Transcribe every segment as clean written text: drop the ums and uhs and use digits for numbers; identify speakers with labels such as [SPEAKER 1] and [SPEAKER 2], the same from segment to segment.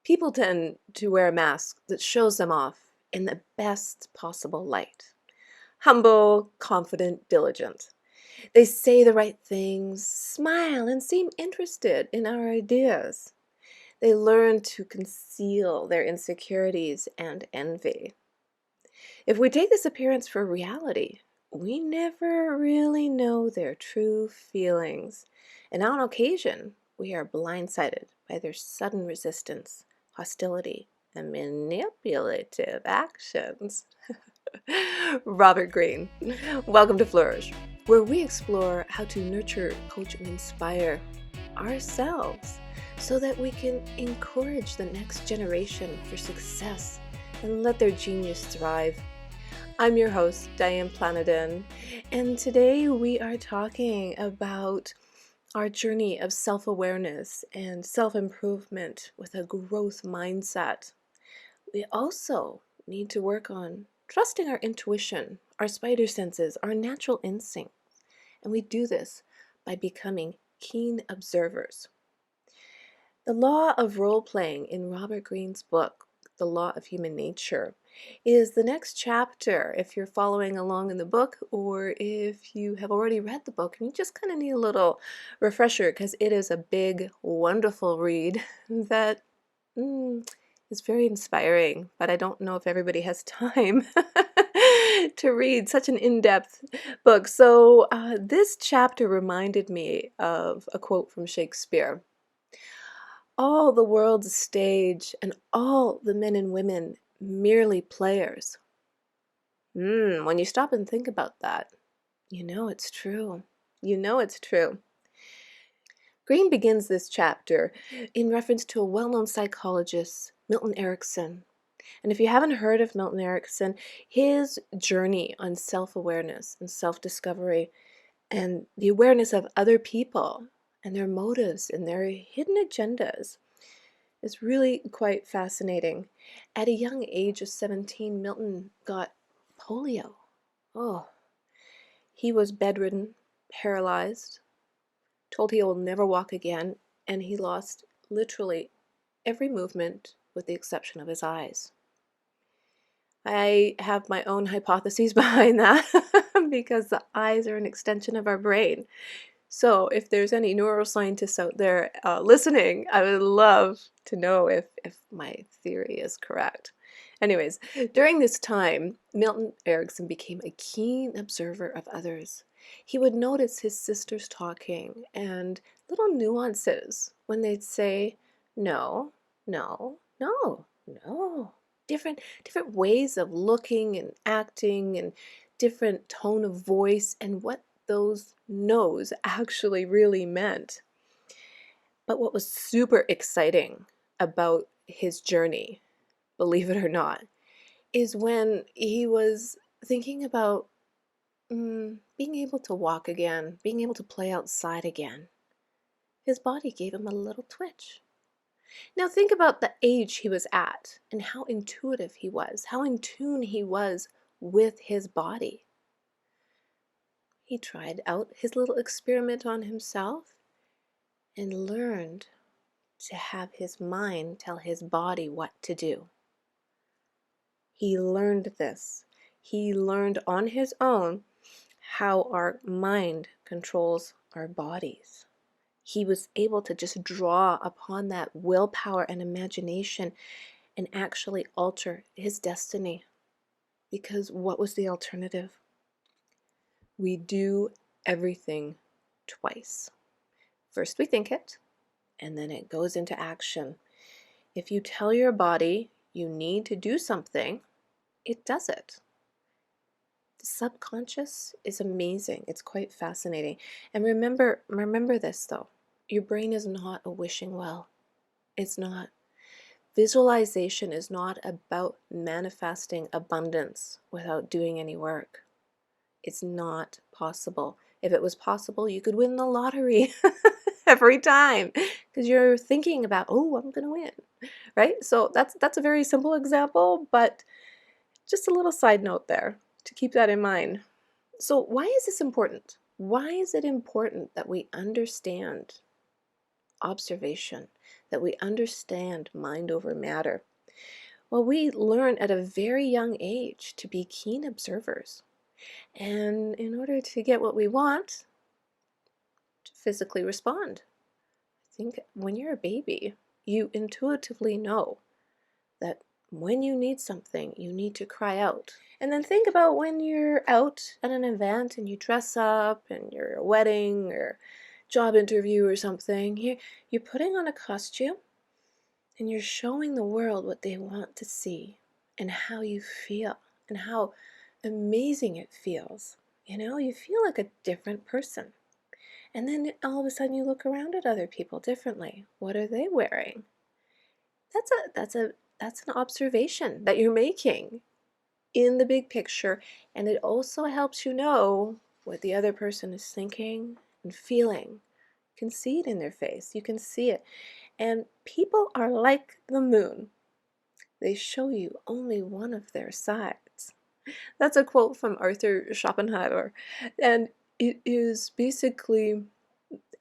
[SPEAKER 1] People tend to wear a mask that shows them off in the best possible light. Humble, confident, diligent. They say the right things, smile, and seem interested in our ideas. They learn to conceal their insecurities and envy. If we take this appearance for reality, we never really know their true feelings, and on occasion, we are blindsided by their sudden resistance, hostility, and manipulative actions. Robert Greene, welcome to Flourish, where we explore how to nurture, coach, and inspire ourselves so that we can encourage the next generation for success and let their genius thrive. I'm your host, Diane, and today we are talking about our journey of self-awareness and self-improvement with a growth mindset. We also need to work on trusting our intuition, our spider senses, our natural instincts, and we do this by becoming keen observers. The law of role-playing in Robert Greene's book, The Law of Human Nature, is the next chapter if you're following along in the book, or if you have already read the book and you just kind of need a little refresher because it is a big, wonderful read that is very inspiring, but I don't know if everybody has time to read such an in-depth book. So this chapter reminded me of a quote from Shakespeare. All the world's a stage, and all the men and women merely players. When you stop and think about that, you know it's true. You know it's true. Greene begins this chapter in reference to a well-known psychologist, Milton Erickson. And if you haven't heard of Milton Erickson, his journey on self-awareness and self-discovery and the awareness of other people and their motives and their hidden agendas is really quite fascinating. At a young age of 17, Milton got polio. Oh, he was bedridden, paralyzed, told he will never walk again, and he lost literally every movement with the exception of his eyes. I have my own hypotheses behind that because the eyes are an extension of our brain. So if there's any neuroscientists out there listening, I would love to know if my theory is correct. Anyways, during this time, Milton Erickson became a keen observer of others. He would notice his sisters talking and little nuances when they'd say, no, no, no, no. Different ways of looking and acting and different tone of voice and what those no's actually really meant. But what was super exciting about his journey, believe it or not, is when he was thinking about being able to walk again, being able to play outside again. His body gave him a little twitch. Now think about the age he was at and how intuitive he was, how in tune he was with his body. He tried out his little experiment on himself and learned to have his mind tell his body what to do. He learned this. He learned on his own how our mind controls our bodies. He was able to just draw upon that willpower and imagination and actually alter his destiny. Because what was the alternative? We do everything twice. First we think it, and then it goes into action. If you tell your body you need to do something, it does it. The subconscious is amazing. It's quite fascinating. And remember this though. Your brain is not a wishing well. It's not. Visualization is not about manifesting abundance without doing any work. It's not possible. If it was possible, you could win the lottery every time because you're thinking about, oh, I'm going to win, right? So that's a very simple example, but just a little side note there to keep that in mind. So why is this important? Why is it important that we understand observation, that we understand mind over matter. Well, we learn at a very young age to be keen observers. And in order to get what we want, to physically respond. I think when you're a baby, you intuitively know that when you need something, you need to cry out. And then think about when you're out at an event and you dress up and you're at a wedding or job interview or something. You're putting on a costume and you're showing the world what they want to see and how you feel and how amazing it feels. You feel like a different person. And then all of a sudden you look around at other people differently. What are they wearing? That's an observation that you're making in the big picture, and it also helps you know what the other person is thinking and feeling. You can see it in their face. You can see it. And people are like the moon. They show you only one of their sides. That's a quote from Arthur Schopenhauer, and it is basically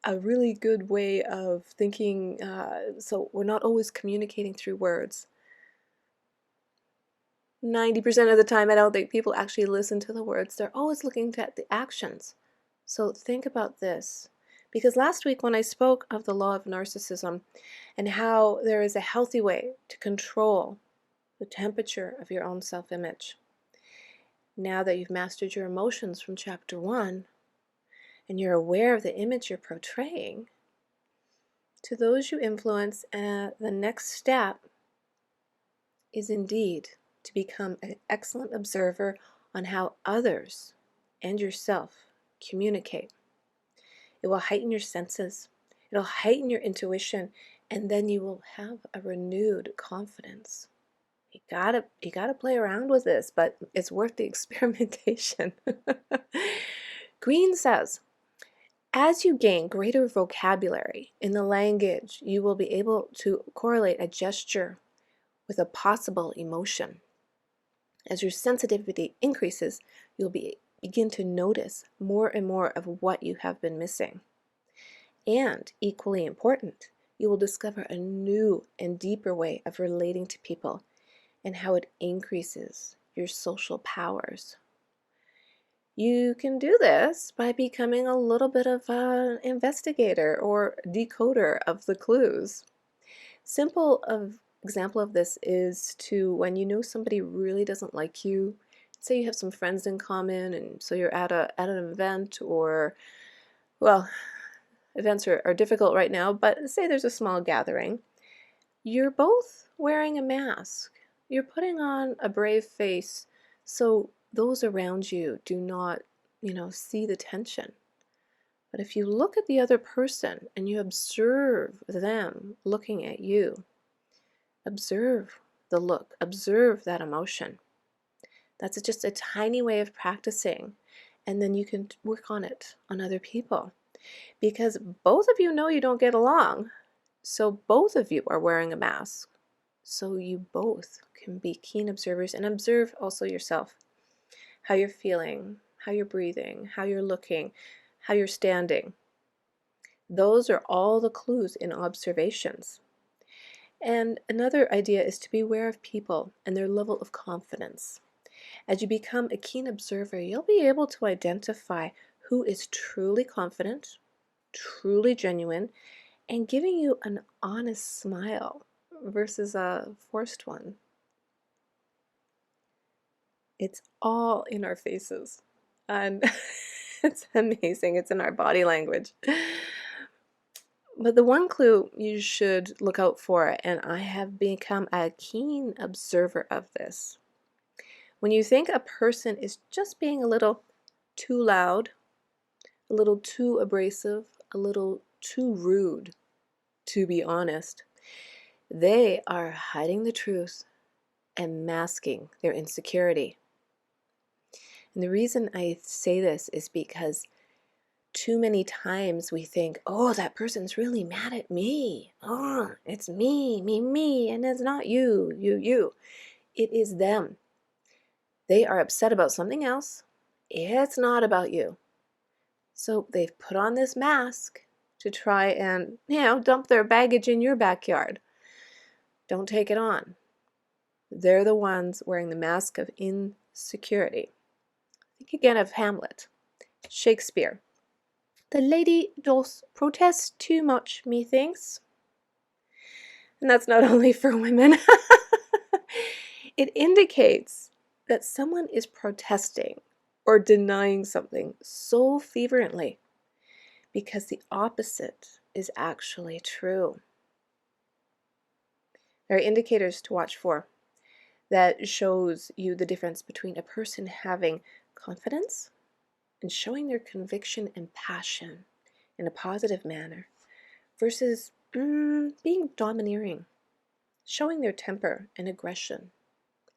[SPEAKER 1] a really good way of thinking, so we're not always communicating through words. 90% of the time, I don't think people actually listen to the words. They're always looking at the actions. So think about this. Because last week when I spoke of the law of narcissism and how there is a healthy way to control the temperature of your own self-image, now that you've mastered your emotions from chapter 1 and you're aware of the image you're portraying, to those you influence, the next step is indeed to become an excellent observer on how others and yourself communicate. It will heighten your senses, it'll heighten your intuition, and then you will have a renewed confidence. You gotta play around with this, but it's worth the experimentation. Greene says, as you gain greater vocabulary in the language, you will be able to correlate a gesture with a possible emotion. As your sensitivity increases, you'll begin to notice more and more of what you have been missing. And equally important, you will discover a new and deeper way of relating to people and how it increases your social powers. You can do this by becoming a little bit of an investigator or decoder of the clues. Simple example of this is to when you know somebody really doesn't like you, say you have some friends in common and so you're at an event, or, well, events are difficult right now, but say there's a small gathering. You're both wearing a mask. You're putting on a brave face so those around you do not, see the tension. But if you look at the other person and you observe them looking at you, observe the look, observe that emotion. That's just a tiny way of practicing, and then you can work on it on other people. Because both of you know you don't get along, so both of you are wearing a mask. So you both can be keen observers and observe also yourself. How you're feeling, how you're breathing, how you're looking, how you're standing. Those are all the clues in observations. And another idea is to be aware of people and their level of confidence. As you become a keen observer, you'll be able to identify who is truly confident, truly genuine, and giving you an honest smile versus a forced one. It's all in our faces, and it's amazing. It's in our body language. But the one clue you should look out for, and I have become a keen observer of this, when you think a person is just being a little too loud, a little too abrasive, a little too rude, to be honest, they are hiding the truth and masking their insecurity. And the reason I say this is because too many times we think, oh, that person's really mad at me. Oh, it's me, and it's not you. It is them. They are upset about something else. It's not about you. So they've put on this mask to try and, dump their baggage in your backyard. Don't take it on. They're the ones wearing the mask of insecurity. Think again of Hamlet, Shakespeare. The lady doth protest too much, methinks. And that's not only for women. It indicates that someone is protesting or denying something so fervently because the opposite is actually true. There are indicators to watch for that shows you the difference between a person having confidence and showing their conviction and passion in a positive manner versus being domineering, showing their temper and aggression,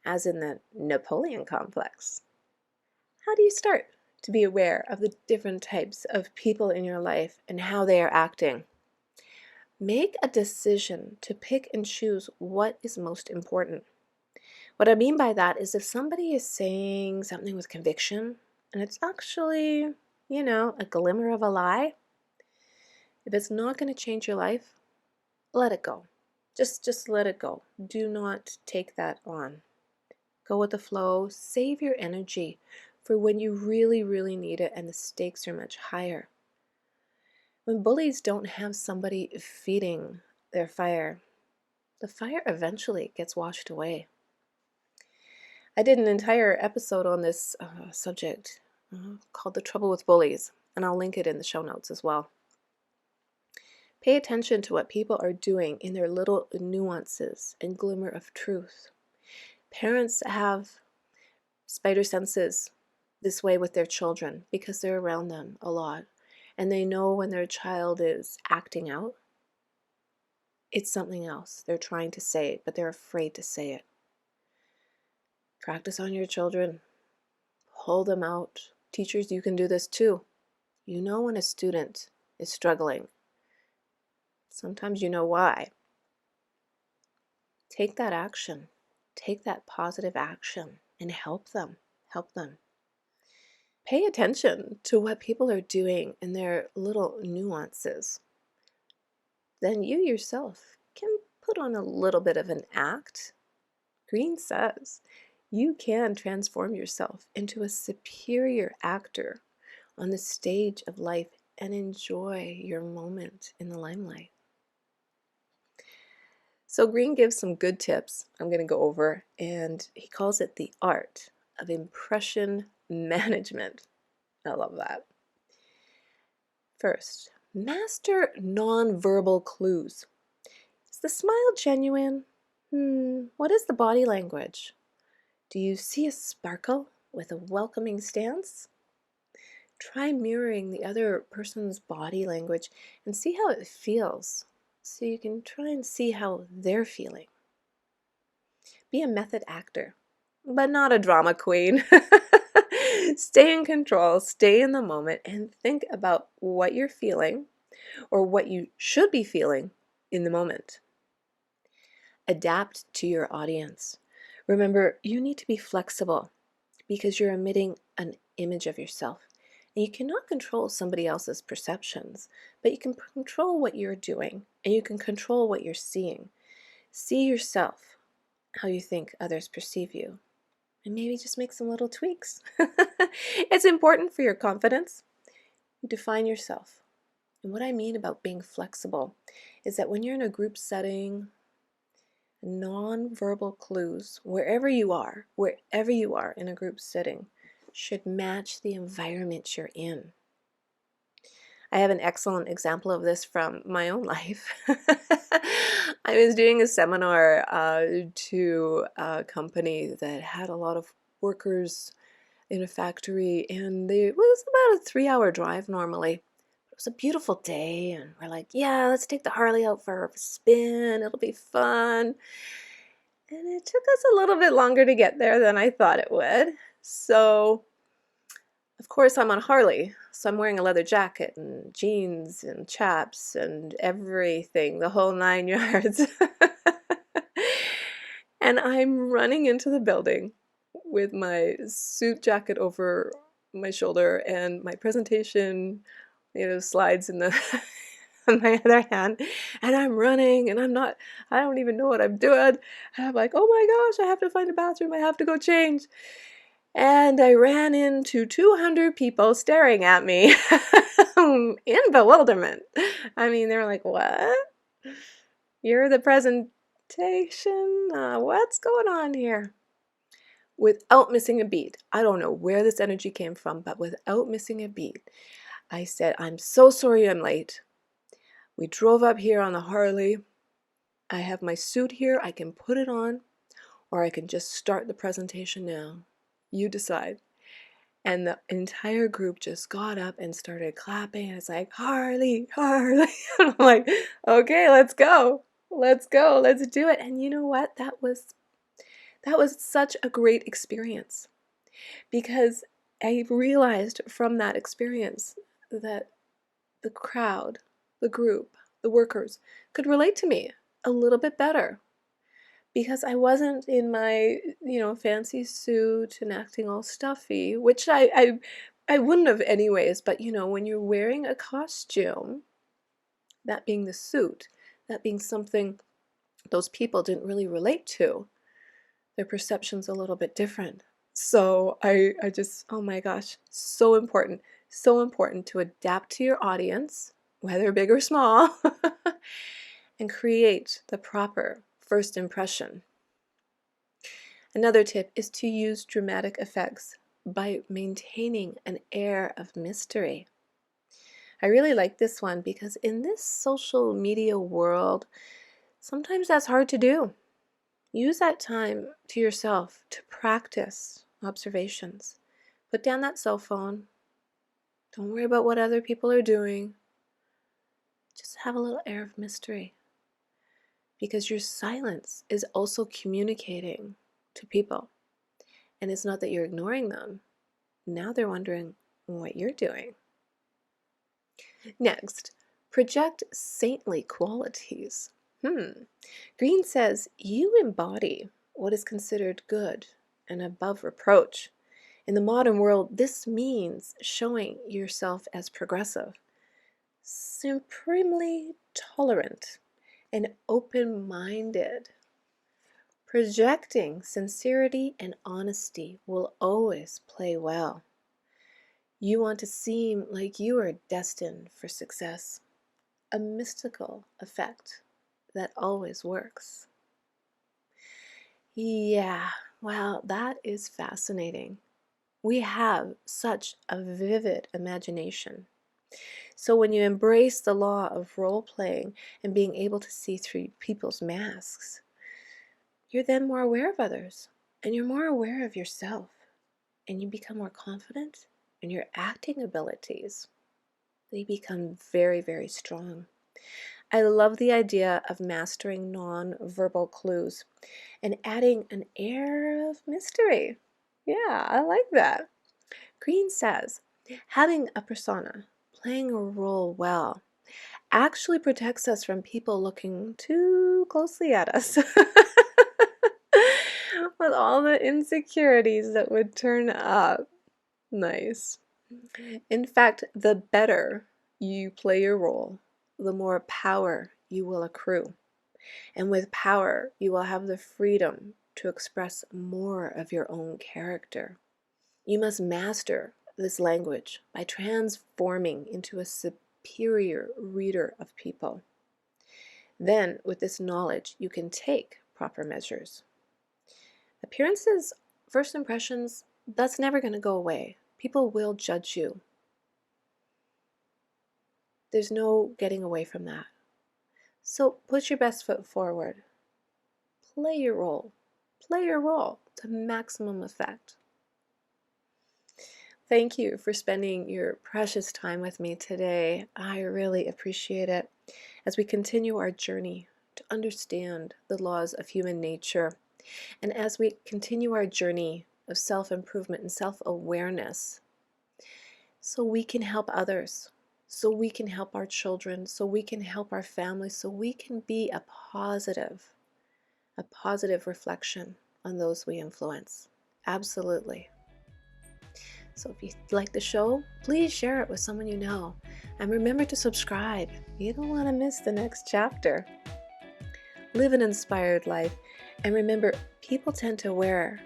[SPEAKER 1] as in the Napoleon complex. How do you start to be aware of the different types of people in your life and how they are acting? Make a decision to pick and choose what is most important. What I mean by that is if somebody is saying something with conviction and it's actually, a glimmer of a lie, if it's not going to change your life, let it go. Just let it go. Do not take that on. Go with the flow. Save your energy for when you really, really need it and the stakes are much higher. When bullies don't have somebody feeding their fire, the fire eventually gets washed away. I did an entire episode on this subject called The Trouble with Bullies, and I'll link it in the show notes as well. Pay attention to what people are doing in their little nuances and glimmer of truth. Parents have spider senses this way with their children because they're around them a lot, and they know when their child is acting out. It's something else. They're trying to say it, but they're afraid to say it. Practice on your children. Hold them out. Teachers, you can do this too. You know when a student is struggling. Sometimes you know why. Take that action. Take that positive action and help them. Help them. Pay attention to what people are doing in their little nuances. Then you yourself can put on a little bit of an act. Greene says you can transform yourself into a superior actor on the stage of life and enjoy your moment in the limelight. So Greene gives some good tips I'm going to go over, and he calls it the art of impression management. I love that. First, master nonverbal clues. Is the smile genuine? What is the body language? Do you see a sparkle with a welcoming stance? Try mirroring the other person's body language and see how it feels, so you can try and see how they're feeling. Be a method actor, but not a drama queen. Stay in control, stay in the moment, and think about what you're feeling or what you should be feeling in the moment. Adapt to your audience. Remember, you need to be flexible because you're emitting an image of yourself. And you cannot control somebody else's perceptions, but you can control what you're doing and you can control what you're seeing. See yourself, how you think others perceive you, and maybe just make some little tweaks. It's important for your confidence. You define yourself. And what I mean about being flexible is that when you're in a group setting, non-verbal clues, wherever you are in a group setting, should match the environment you're in. I have an excellent example of this from my own life. I was doing a seminar to a company that had a lot of workers in a factory, and it was about a 3-hour drive normally. It was a beautiful day, and we're like, yeah, let's take the Harley out for a spin. It'll be fun. And it took us a little bit longer to get there than I thought it would. So, of course, I'm on Harley, so I'm wearing a leather jacket and jeans and chaps and everything, the whole 9 yards. And I'm running into the building with my suit jacket over my shoulder and my presentation, slides in the on my other hand, and I'm running, and I don't even know what I'm doing. And I'm like, oh my gosh, I have to find a bathroom. I have to go change. And I ran into 200 people staring at me in bewilderment. I mean, they were like, what? You're the presentation? What's going on here? Without missing a beat. I don't know where this energy came from, but without missing a beat, I said, I'm so sorry I'm late. We drove up here on the Harley. I have my suit here. I can put it on, or I can just start the presentation now. You decide. And the entire group just got up and started clapping. And it's like, Harley, Harley. And I'm like, okay, let's go. Let's go. Let's do it. And you know what? That was such a great experience, because I realized from that experience that the crowd, the group, the workers could relate to me a little bit better, because I wasn't in my, fancy suit and acting all stuffy, which I wouldn't have anyways. But when you're wearing a costume, that being the suit, that being something those people didn't really relate to, their perception's a little bit different. So I just, oh my gosh, so important to adapt to your audience, whether big or small, and create the proper first impression. Another tip is to use dramatic effects by maintaining an air of mystery. I really like this one because in this social media world, sometimes that's hard to do. Use that time to yourself to practice observations. Put down that cell phone. Don't worry about what other people are doing. Just have a little air of mystery, because your silence is also communicating to people. And it's not that you're ignoring them. Now they're wondering what you're doing. Next, project saintly qualities. Greene says you embody what is considered good and above reproach. In the modern world, this means showing yourself as progressive, supremely tolerant, and open-minded. Projecting sincerity and honesty will always play well. You want to seem like you are destined for success, a mystical effect that always works. Yeah, wow, that is fascinating. We have such a vivid imagination. So when you embrace the law of role-playing and being able to see through people's masks, you're then more aware of others, and you're more aware of yourself, and you become more confident in your acting abilities. They become very, very strong. I love the idea of mastering non-verbal clues and adding an air of mystery. Yeah, I like that. Greene says, having a persona, playing a role well, actually protects us from people looking too closely at us. With all the insecurities that would turn up. Nice. In fact, the better you play your role, the more power you will accrue. And with power, you will have the freedom to express more of your own character. You must master this language by transforming into a superior reader of people. Then, with this knowledge, you can take proper measures. Appearances, first impressions, that's never going to go away. People will judge you. There's no getting away from that. So put your best foot forward. Play your role. Play your role to maximum effect. Thank you for spending your precious time with me today. I really appreciate it as we continue our journey to understand the laws of human nature, and as we continue our journey of self-improvement and self-awareness, so we can help others, so we can help our children, so we can help our families, so we can be a positive reflection on those we influence. Absolutely. So if you like the show, please share it with someone you know. And remember to subscribe. You don't want to miss the next chapter. Live an inspired life, and remember, people tend to wear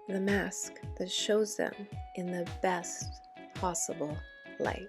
[SPEAKER 1] the mask that shows them in the best possible light.